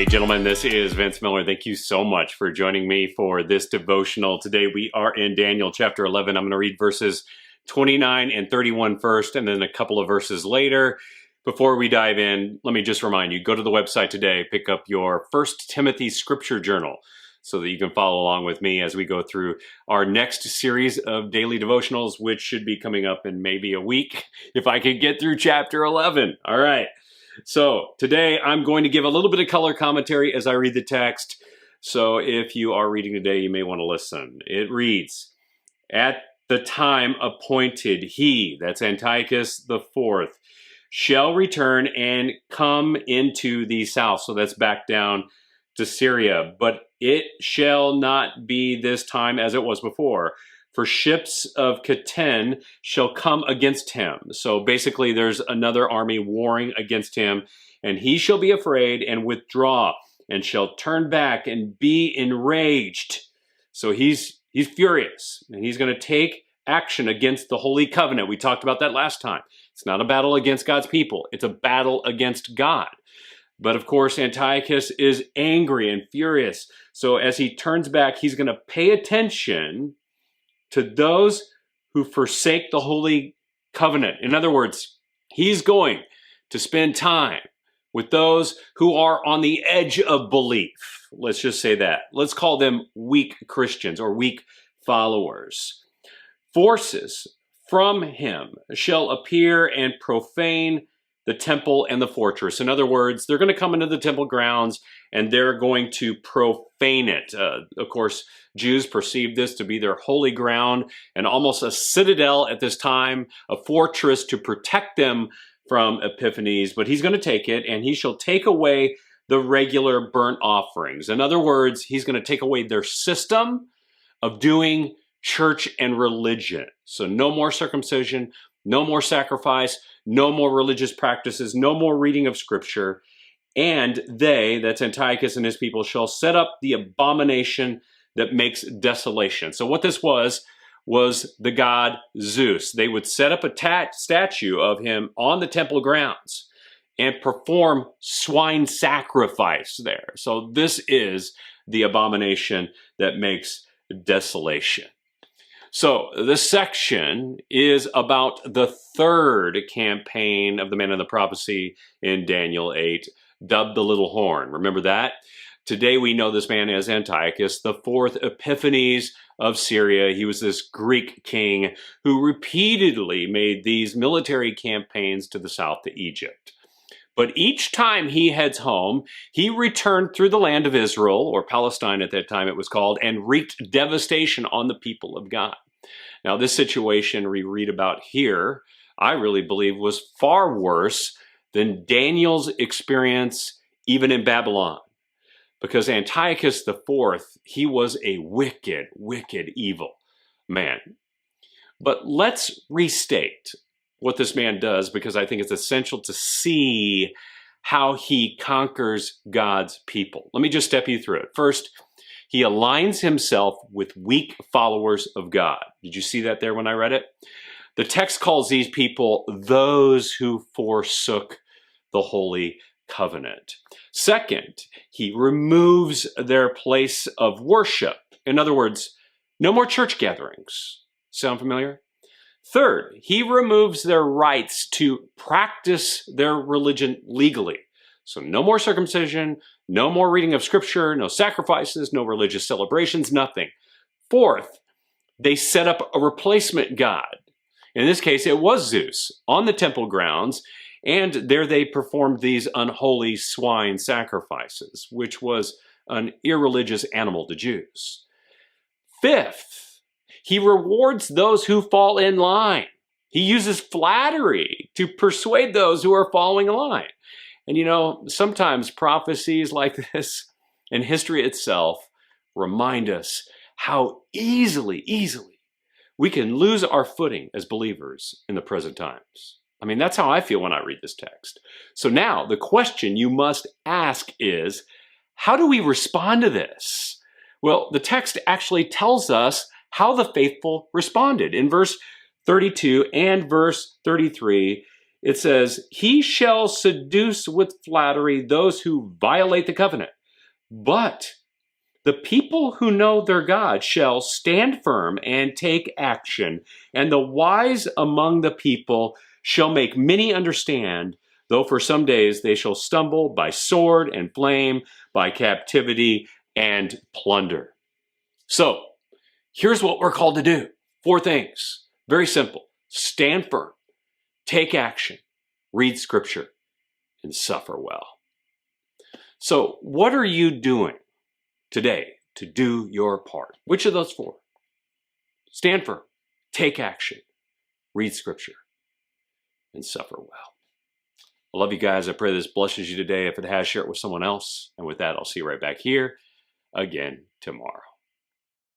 gentlemen, this is Vince Miller. Thank you so much for joining me for this devotional. Today we are in Daniel chapter 11. I'm going to read verses 29 and 31 first, and then a couple of verses later. Before we dive in, let me just remind you, go to the website today, pick up your 1 Timothy scripture journal so that you can follow along with me as we go through our next series of daily devotionals, which should be coming up in maybe a week if I can get through chapter 11. All right. So today I'm going to give a little bit of color commentary as I read the text. So if you are reading today, you may want to listen. It reads, "At the time appointed, he," that's Antiochus IV, "shall return and come into the south." So that's back down to Syria. "But it shall not be this time as it was before. For ships of Kittim shall come against him." So basically there's another army warring against him, "and he shall be afraid and withdraw and shall turn back and be enraged." So he's furious and he's going to take action against the Holy Covenant. We talked about that last time. It's not a battle against God's people. It's a battle against God. But of course, Antiochus is angry and furious. So as he turns back, he's going to pay attention to those who forsake the Holy Covenant. In other words, he's going to spend time with those who are on the edge of belief. Let's just say that. Let's call them weak Christians or weak followers. "Forces from him shall appear and profane the temple and the fortress." In other words, they're going to come into the temple grounds and they're going to profane it. Of course, Jews perceived this to be their holy ground and almost a citadel at this time, a fortress to protect them from Epiphanes. But he's going to take it and he shall take away the regular burnt offerings. In other words, he's going to take away their system of doing church and religion. So no more circumcision, no more sacrifice, no more religious practices, no more reading of scripture. "And they," that's Antiochus and his people, "shall set up the abomination that makes desolation." So what this was the god Zeus. They would set up a statue of him on the temple grounds and perform swine sacrifice there. So this is the abomination that makes desolation. So this section is about the third campaign of the man of the prophecy in Daniel 8, dubbed the Little Horn. Remember that? Today we know this man as Antiochus IV Epiphanes of Syria. He was this Greek king who repeatedly made these military campaigns to the south to Egypt. But each time he heads home, he returned through the land of Israel, or Palestine at that time it was called, and wreaked devastation on the people of God. Now this situation we read about here, I really believe was far worse than Daniel's experience even in Babylon. Because Antiochus IV, he was a wicked, wicked, evil man. But let's restate what this man does, because I think it's essential to see how he conquers God's people. Let me just step you through it. First, he aligns himself with weak followers of God. Did you see that there when I read it? The text calls these people those who forsook the Holy Covenant. Second, he removes their place of worship. In other words, no more church gatherings. Sound familiar? Third, he removes their rights to practice their religion legally. So no more circumcision, no more reading of scripture, no sacrifices, no religious celebrations, nothing. Fourth, they set up a replacement god. In this case, it was Zeus on the temple grounds, and there they performed these unholy swine sacrifices, which was an irreligious animal to Jews. Fifth, he rewards those who fall in line. He uses flattery to persuade those who are following in line. And you know, sometimes prophecies like this and history itself remind us how easily we can lose our footing as believers in the present times. I mean, that's how I feel when I read this text. So now the question you must ask is, how do we respond to this? Well, the text actually tells us how the faithful responded. In verse 32 and verse 33, it says, "He shall seduce with flattery those who violate the covenant But the people who know their God shall stand firm and take action, and the wise among the people shall make many understand, though for some days they shall stumble by sword and flame, by captivity and plunder. So, here's what we're called to do. 4 things. Very simple. Stand firm, take action, read scripture, and suffer well. So, what are you doing today to do your part? Which of those 4? Stand firm, take action, read scripture, and suffer well. I love you guys. I pray this blesses you today. If it has, share it with someone else. And with that, I'll see you right back here again tomorrow.